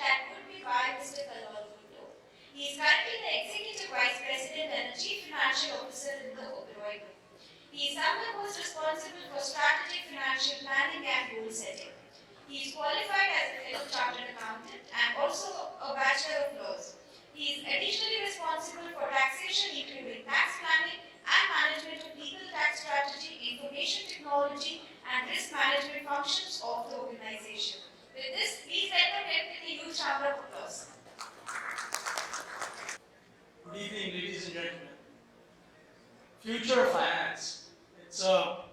that would be by Mr. Kallol. He is currently the Executive Vice President and the Chief Financial Officer in the Oberoi Group. He is someone who is responsible for strategic financial planning and goal setting. He is qualified as a fellow chartered accountant and also a Bachelor of Laws. He is additionally responsible for taxation, including tax planning and management of legal tax strategy, information technology, and risk management functions of the organization. With this, please welcome him with a huge round of applause. Good evening, ladies and gentlemen. Future of finance. It's a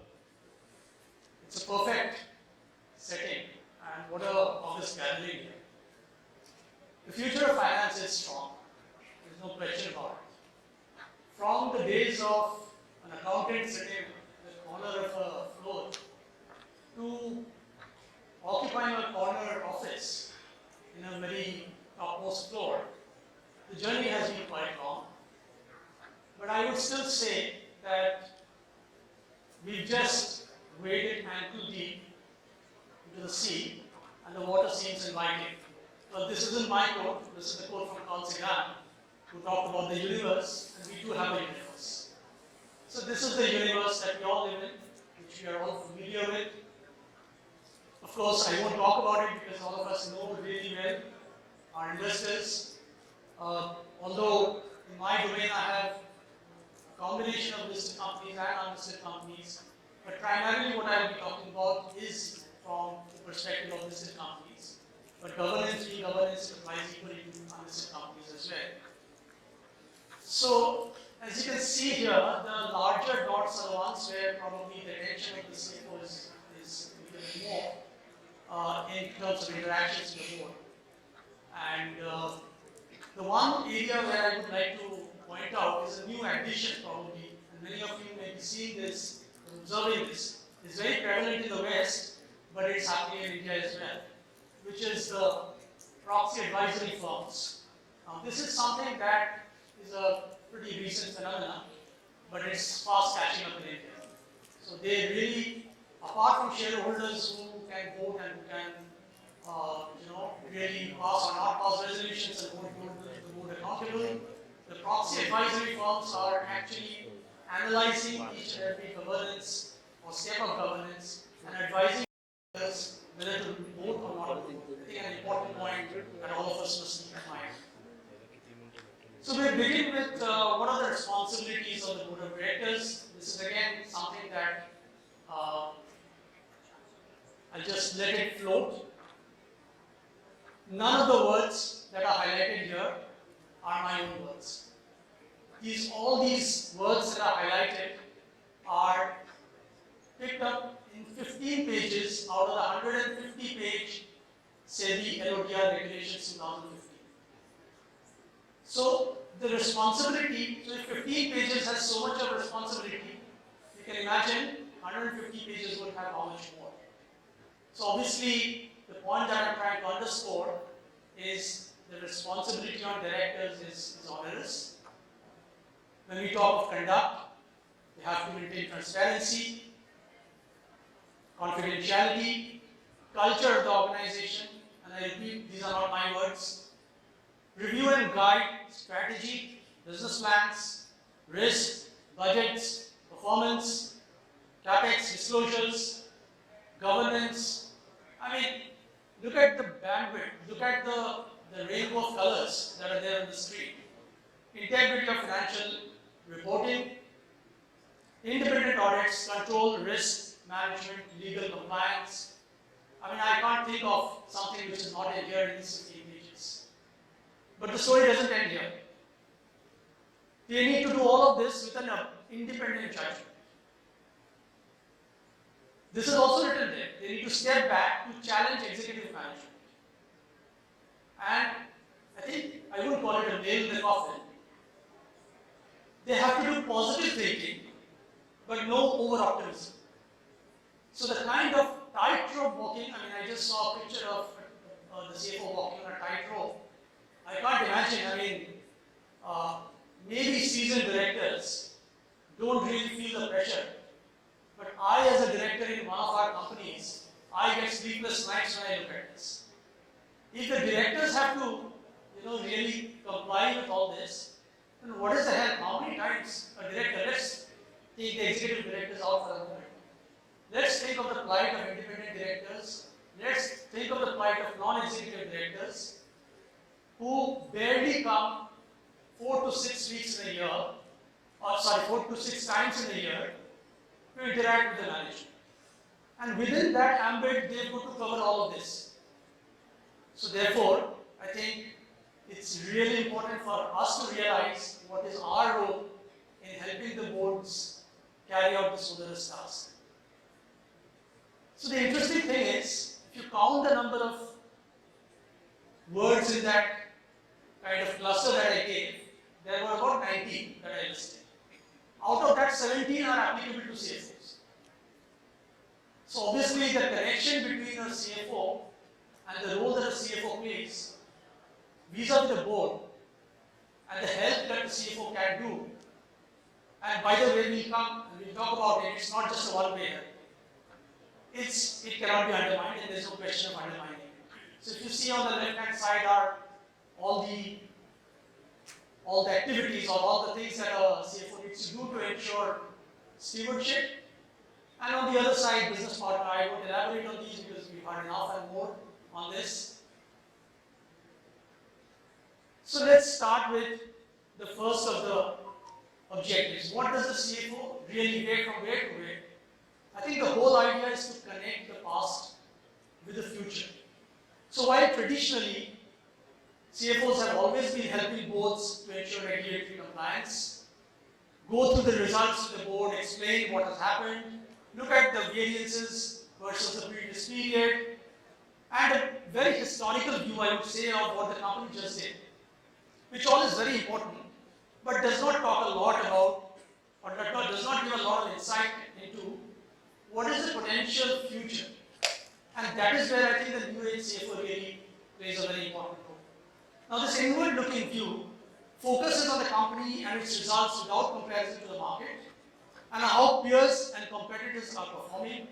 perfect setting, and what a obvious gathering here. The future of finance is strong. There's no question about it. From the days of an accountant sitting at the corner of a floor to occupying a corner office in a very topmost floor, the journey has been quite long. But I would still say that we've just waded ankle deep into the sea, and the water seems inviting. But this isn't my quote, this is a quote from Kallol, who talked about the universe, and we do have a universe. So this is the universe that we all live in, which we are all familiar with. Of course, I won't talk about it because all of us know really well our investors. Although in my domain I have a combination of listed companies and unlisted companies, but primarily what I will be talking about is from the perspective of listed companies. But governance applies equally to unlisted companies as well. So, as you can see here, the larger dots are the ones where probably the attention of the CFO is a little more in terms of interactions with the board. And the one area where I would like to point out is a new addition probably, and many of you may be seeing this, observing this. It's very prevalent in the West, but it's happening in India as well, which is the proxy advisory firms. Now, this is something that is a pretty recent phenomenon, but it's fast catching up in India. So they really, apart from shareholders who can vote and who can really pass or not pass resolutions and hold the board accountable, the proxy advisory firms are actually analyzing each and every governance or step of governance and advising us whether to vote or not vote. I think an important point that all of us must keep in mind. So we begin with what are the responsibilities of the board of directors. This is again something that I'll just let it float. None of the words that are highlighted here are my own words. All these words that are highlighted are picked up in 15 pages out of the 150-page SEBI LODR Regulations 2015. So the responsibility, so if 15 pages has so much of responsibility, you can imagine 150 pages would have how much more. So obviously, the point that I'm trying to underscore is the responsibility on directors is onerous. When we talk of conduct, we have to maintain transparency, confidentiality, culture of the organization, and I repeat, these are not my words. Review and guide strategy, business plans, risk, budgets, performance, capex, disclosures, governance. I mean, look at the bandwidth, look at the rainbow of colors that are there on the screen. Integrity of financial reporting, independent audits, control, risk management, legal compliance. I mean, I can't think of something which is not in here in these 15 pages. But the story doesn't end here. They need to do all of this with an independent judgment. This is also written there. They need to step back to challenge executive management. And I think I wouldn't call it a nail in the coffin. They have to do positive thinking, but no over-optimism. So the kind of tightrope walking, I mean, I just saw a picture of the CFO walking on a tightrope. I can't imagine, I mean, maybe seasoned directors don't really feel the pressure. But I, as a director in one of our companies, I get sleepless nights when I look at this. if the directors have to, really comply with all this, then what is the help? How many times a director, let's take the executive directors out for a moment. Let's think of the plight of independent directors. Let's think of the plight of non-executive directors who barely come 4 to 6 weeks in a year, 4 to 6 times in a year to interact with the management. And within that ambit, they've got to cover all of this. So therefore, I think it's really important for us to realize what is our role in helping the boards carry out this onerous task. So the interesting thing is, if you count the number of words in that kind of cluster that I gave, there were about 19 that I listed. Out of that, 17 are applicable to CFOs. So obviously the connection between a CFO and the role that a CFO plays vis-a-vis the board and the help that the CFO can do. And by the way, we'll talk about it, it's not just a one-way help. It cannot be undermined, and there's no question of undermining it. So if you see on the left-hand side are all the activities or all the things that a CFO needs to do to ensure stewardship. And on the other side, business partner. I won't elaborate on these because we've had enough and more on this. So let's start with the first of the objectives. What does the CFO really get from where to where? I think the whole idea is to connect the past with the future. So while traditionally CFOs have always been helping boards to ensure regulatory compliance, go through the results to the board, explain what has happened, look at the variances versus the previous period, and a very historical view, I would say, of what the company just did, which all is very important, but does not talk a lot about, or does not give a lot of insight into what is the potential future. And that is where I think the new age CFO really plays a very important role. Now, this inward-looking view focuses on the company and its results without comparison to the market, and how peers and competitors are performing,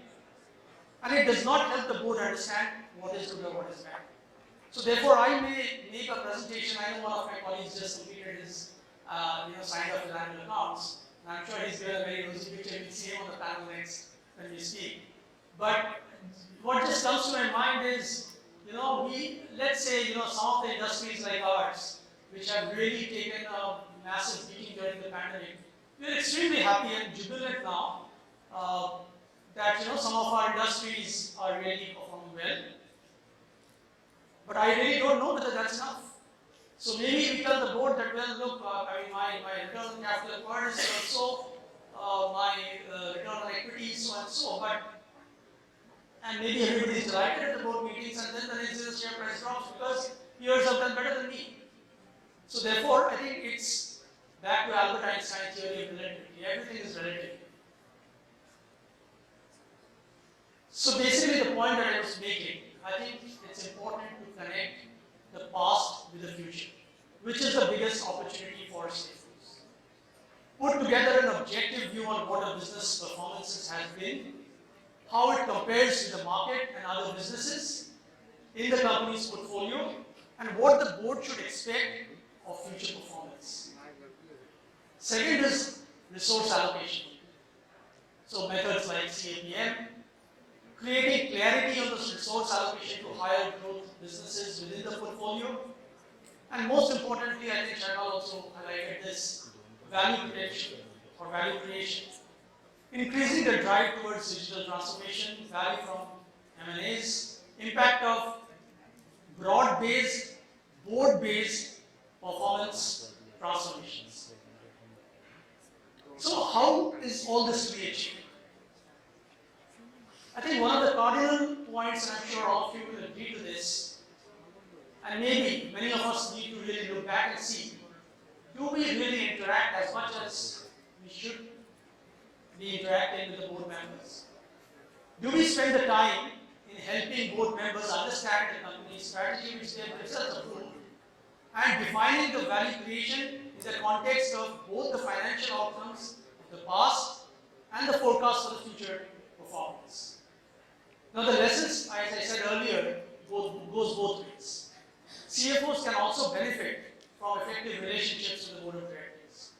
and it does not help the board understand what is good or what is bad. So therefore, I may make a presentation. I know one of my colleagues just completed his, signed up his annual accounts, and I'm sure he's given a very rosy picture. We'll see him on the panel next when we speak. But what just comes to my mind is, let's say, some of the industries like ours, which have really taken a massive beating during the pandemic, we're extremely happy and jubilant now that some of our industries are really performing well. But I really don't know whether that's enough. So maybe we tell the board that, well, look, my return on capital employed is so, my return on equity is so and so, and maybe everybody is delighted at the board meetings, and then the next day the share price drops because peers have done better than me. So therefore, I think it's back to Albert Einstein's theory of relativity. Everything is relative. So basically the point that I was making, I think it's important to connect the past with the future, which is the biggest opportunity for CFOs. Put together an objective view on what a business performances has been, how it compares to the market and other businesses in the company's portfolio, and what the board should expect of future performance. Second is resource allocation. So methods like CAPM, creating clarity on the resource allocation to higher growth businesses within the portfolio, and most importantly, I think Shankar also highlighted this, value protection or value creation. Increasing the drive towards digital transformation, value from M&As, impact of broad-based, board-based performance transformations. So how is all this to be achieved? I think one of the cardinal points, and I'm sure all of you will agree to this, and maybe many of us need to really look back and see, do we really interact as much as we should be interacting with the board members? Do we spend the time in helping board members understand the company's strategy, which they have themselves approved, and defining the value creation in the context of both the financial outcomes of the past and the forecast for the future performance? Now the lessons, as I said earlier, goes both ways. CFOs can also benefit from effective relationships with the board of directors,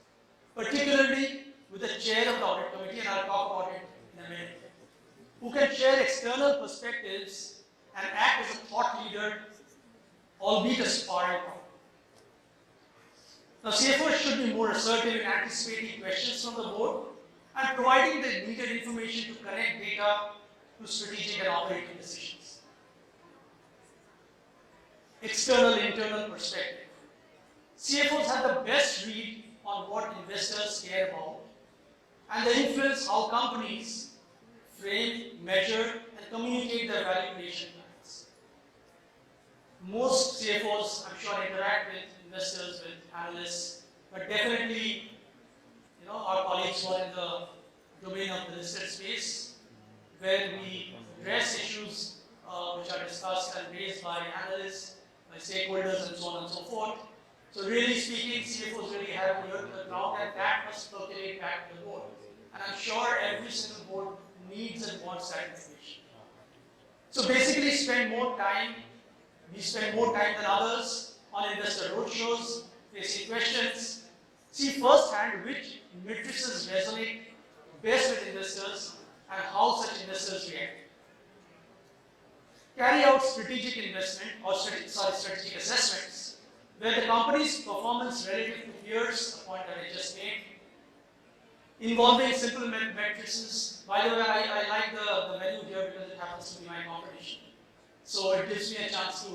particularly with the chair of the audit committee, and I'll talk about it in a minute, who can share external perspectives and act as a thought leader, albeit a sparring partner. Now, CFOs should be more assertive in anticipating questions from the board and providing the needed information to connect data to strategic and operating decisions. External, internal perspective. CFOs have the best read on what investors care about, and they influence how companies frame, measure, and communicate their value creation plans. Most CFOs, I'm sure, interact with investors, with analysts, but definitely, our colleagues who are in the domain of the listed space, where we address issues which are discussed and raised by analysts, by stakeholders, and so on and so forth. So really speaking, CFOs really have ear to the ground, and that must percolate back to the board. And I'm sure every single board needs and wants that information. So basically, we spend more time than others on investor roadshows, facing questions, see firsthand which matrices resonate best with investors and how such investors react. Carry out strategic investment or strategic assessments, where the company's performance relative to peers, the point that I just made, involving simple matrices. By the way, I like the menu here because it happens to be my competition. So it gives me a chance to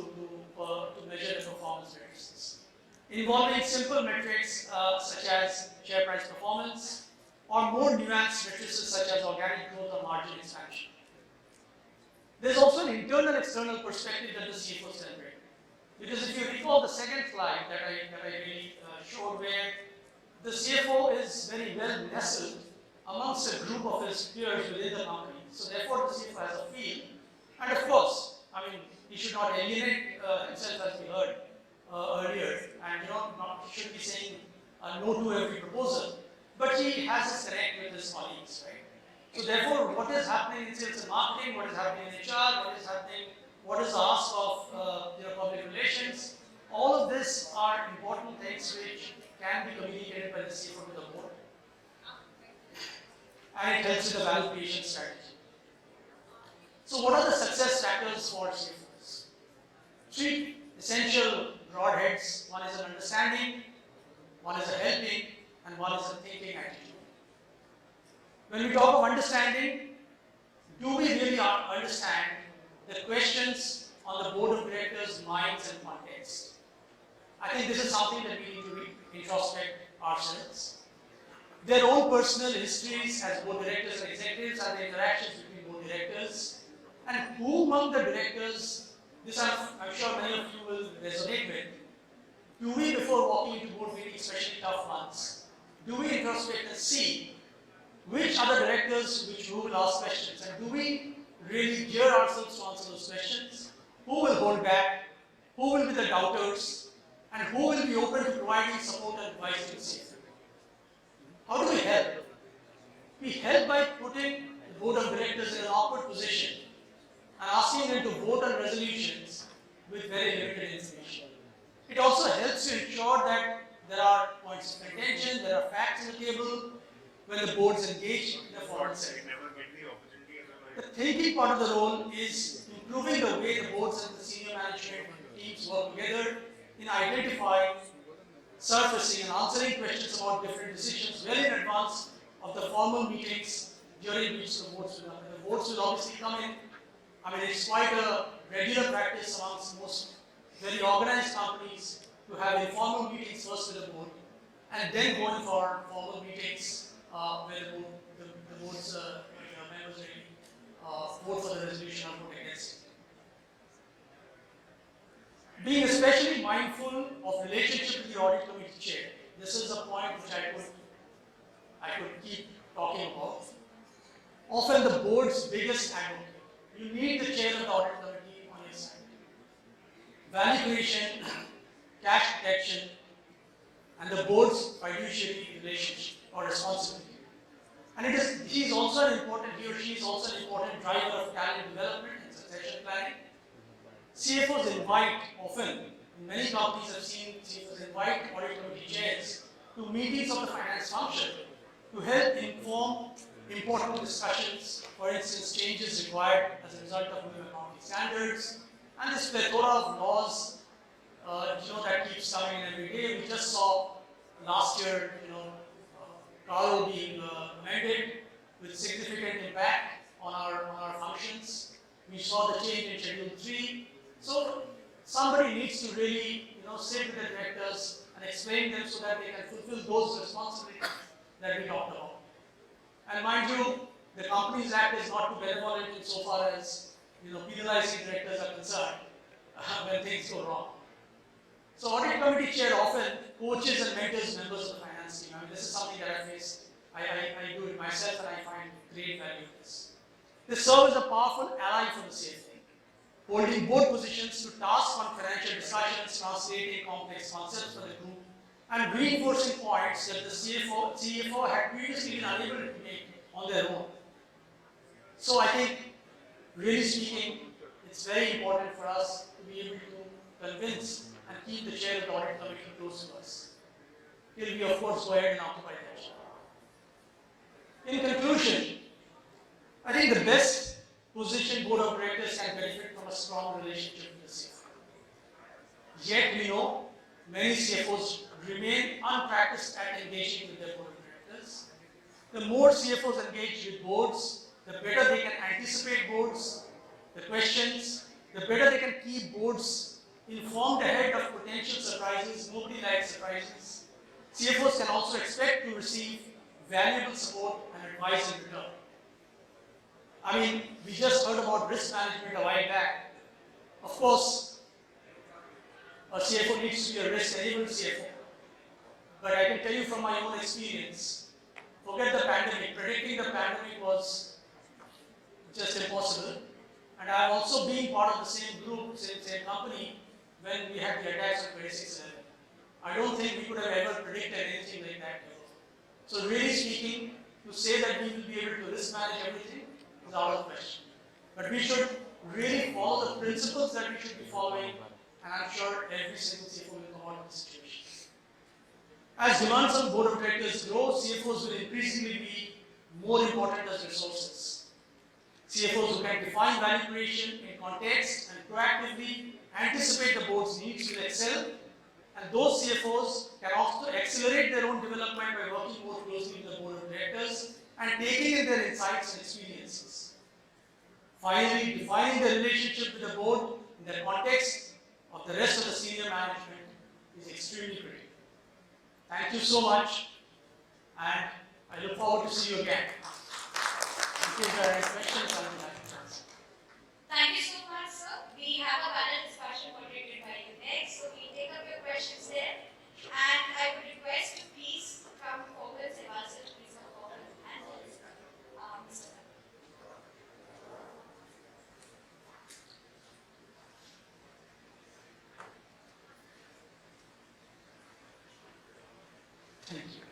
measure the performance matrices. Involving simple metrics such as share price performance, or more nuanced matrices such as organic growth or margin expansion. There's also an internal external perspective that the CFOs can bring. Because if you recall the second slide that I really showed, where the CFO is very well nestled amongst a group of his peers within the company. So therefore the CFO has a feel. And of course, he should not alienate himself, as we heard earlier, and should be saying no to every proposal. But he has his connect with his colleagues, right? So therefore, what is happening in sales and marketing, what is happening in HR, what is the ask of public relations, all of this are important things which can be communicated by the CFO to the board. And it helps with the value creation strategy. So what are the success factors for CFOs? 3 essential broad heads. One is an understanding, one is a helping, and one is a thinking attitude. When we talk of understanding, do we really understand the questions on the board of directors' minds and context? I think this is something that we need to introspect ourselves. Their own personal histories as board directors and executives, and the interactions between board directors, and who among the directors, this I'm sure many of you will resonate with, do we, before walking into board meetings, especially tough ones, do we introspect and see which are the directors who will ask questions, and do we really gear ourselves to answer those questions? Who will hold back? Who will be the doubters? And who will be open to providing support and advice to the CFO? How do we help? We help by putting the board of directors in an awkward position and asking them to vote on resolutions with very limited information. It also helps to ensure that there are points of contention, there are facts on the table when the board is engaged in a foreign setting. The thinking part of the role is improving the way the boards and the senior management teams work together in identifying, surfacing, and answering questions about different decisions well in advance of the formal meetings during which the boards will come. The boards will obviously come in. It's quite a regular practice amongst most very organized companies to have informal meetings first with the board and then go in for formal meetings where the board's members really vote for the resolution or vote against it. Being especially mindful of relationship with the audit committee chair. This is a point which I could keep talking about. Often the board's biggest advocate. You need the chair of the audit committee on your side. Value creation, cash protection, and the board's fiduciary relationship or responsibility. And he is also an important driver of talent development and succession planning. CFOs invite often in many companies I've seen CFOs invite audit committee chairs to meetings of the finance function to help inform important discussions, for instance, changes required as a result of new accounting standards, and this plethora of laws that keeps coming in every day. We just saw last year, Kallol being amended with significant impact on our functions. We saw the change in Schedule 3. So somebody needs to really, sit with the directors and explain them so that they can fulfill those responsibilities that we talked about. And mind you, the Companies Act is not too benevolent insofar as, penalizing directors are concerned when things go wrong. So audit committee chair often coaches and mentors members of the finance team. I mean, this is something that I faced. I do it myself and I find great value in this. This serves as a powerful ally for the CFO, holding board positions to task on financial discussions, translating complex concepts for the group, and reinforcing points that the CFO had previously been unable to make on their own. So I think, really speaking, it's very important for us to be able to convince and keep the chair of the audit committee close to us, till we of course go ahead and occupy that chair. In conclusion, I think the best positioned board of directors can benefit from a strong relationship with the CFO. Yet we know many CFOs remain unpracticed at engaging with their board of directors. The more CFOs engage with boards, the better they can anticipate boards, the questions, the better they can keep boards informed ahead of potential surprises. Nobody likes surprises. CFOs can also expect to receive valuable support and advice in return. I mean, we just heard about risk management a while back. Of course, a CFO needs to be a risk-enabled CFO. But I can tell you from my own experience, forget the pandemic. Predicting the pandemic was just impossible. And I've also been part of the same group, same company, when we had the attacks on 26/11. I don't think we could have ever predicted anything like that before. So really speaking, to say that we will be able to risk manage everything is out of question. But we should really follow the principles that we should be following, and I'm sure every single CFO will come out of the situation. As demands on board of directors grow, CFOs will increasingly be more important as resources. CFOs who can define value creation in context and proactively anticipate the board's needs will excel, and those CFOs can also accelerate their own development by working more closely with the board of directors and taking in their insights and experiences. Finally, defining the relationship with the board in the context of the rest of the senior management is extremely critical. Thank you so much, and I look forward to see you again. In case there are any questions, I would like to answer. Thank you so much, sir. We have a panel discussion moderated by you next, so we'll take up your questions there. And I would request to please come forward, Sebastian, please come forward, and Mr. Thank you.